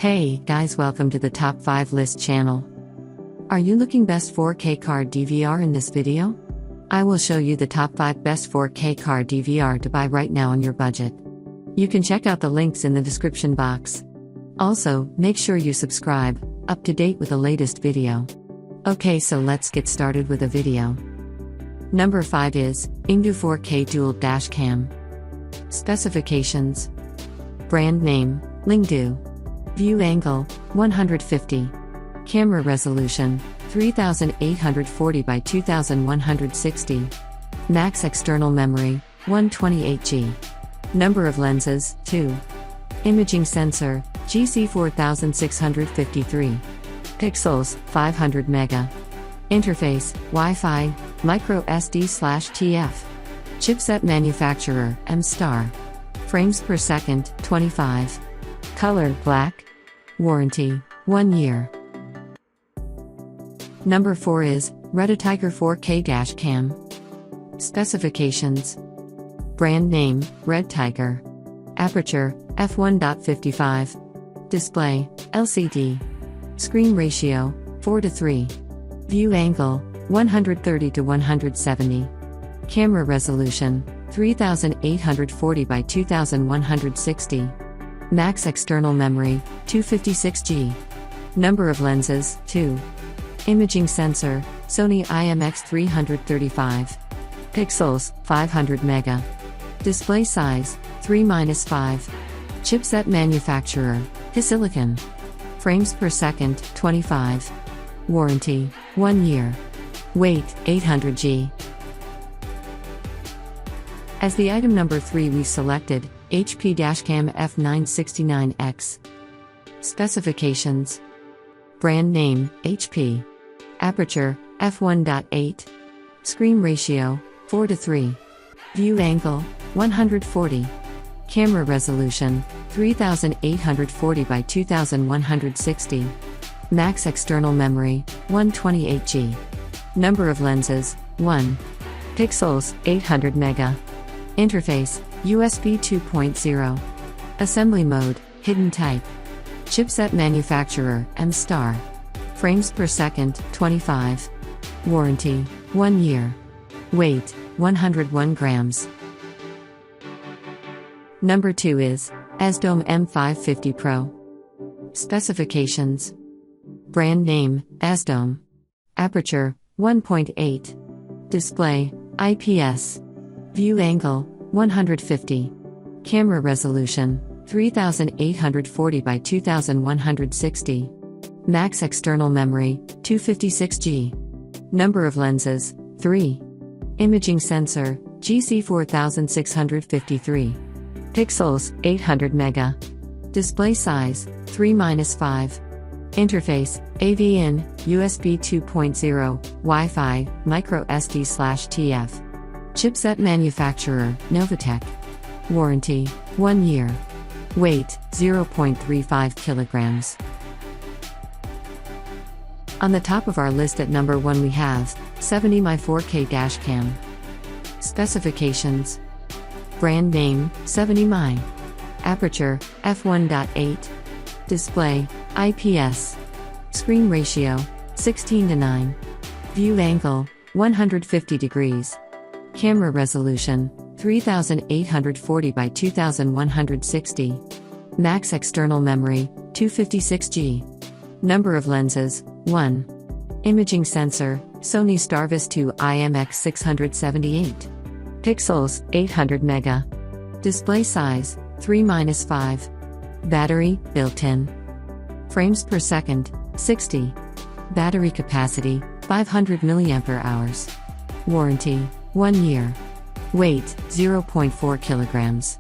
Hey guys, welcome to the Top 5 List channel. Are you looking best 4K car DVR in this video? I will show you the top 5 best 4K car DVR to buy right now on your budget. You can check out the links in the description box. Also, make sure you subscribe, up to date with the latest video. Okay, so let's get started with the video. Number 5 is Ingdu 4K Dual Dashcam. Specifications: brand name, Lingdu. View angle, 150. Camera resolution, 3840 by 2160. Max external memory, 128GB. Number of lenses, 2. Imaging sensor, GC4653. Pixels, 500 mega. Interface, Wi-Fi, micro SD/TF. Chipset manufacturer, M-Star. Frames per second, 25. Color, black. Warranty, 1 year. Number 4 is RedTiger 4K Dashcam. Specifications: brand name, RedTiger. Aperture, f1.55. Display, LCD. Screen ratio, 4:3. View angle, 130 to 170. Camera resolution, 3840 by 2160. Max external memory, 256GB. Number of lenses, 2. Imaging sensor, Sony IMX335. Pixels, 500 mega. Display size, 3-5. Chipset manufacturer, HiSilicon. Frames per second, 25. Warranty, 1 year. Weight, 800G. As the item number 3 we selected, HP Dashcam F969X. Specifications: brand name, HP. Aperture, f1.8. Screen ratio, 4:3. View angle, 140. Camera resolution, 3840 by 2160. Max external memory, 128GB. Number of lenses, 1. Pixels, 800 mega. Interface, USB 2.0. Assembly mode, hidden type. Chipset manufacturer, M-Star. Frames per second, 25. Warranty, 1 year. Weight, 101 grams. Number 2 is AZDOME M550 Pro. Specifications: brand name, AZDOME. Aperture, 1.8. Display, IPS. View angle, 150. Camera resolution, 3840 by 2160. Max external memory, 256GB. Number of lenses, 3. Imaging sensor, GC4653. Pixels, 800 mega. Display size, 3-5. Interface, AV-in, USB 2.0, Wi-Fi, micro SD/TF. Chipset manufacturer, Novatech. Warranty, 1 year. Weight, 0.35 kilograms. On the top of our list at number 1 we have 70mm 4K Dashcam. Specifications: brand name, 70mm. Aperture, f1.8. Display, IPS. Screen ratio, 16:9. View angle, 150 degrees. Camera resolution, 3840 by 2160. Max external memory, 256GB. Number of lenses, 1. Imaging sensor, Sony Starvis 2 IMX678. Pixels, 800 mega. Display size, 3-5. Battery, built-in. Frames per second, 60. Battery capacity, 500 mAh. Warranty, 1 year. Weight, 0.4 kilograms.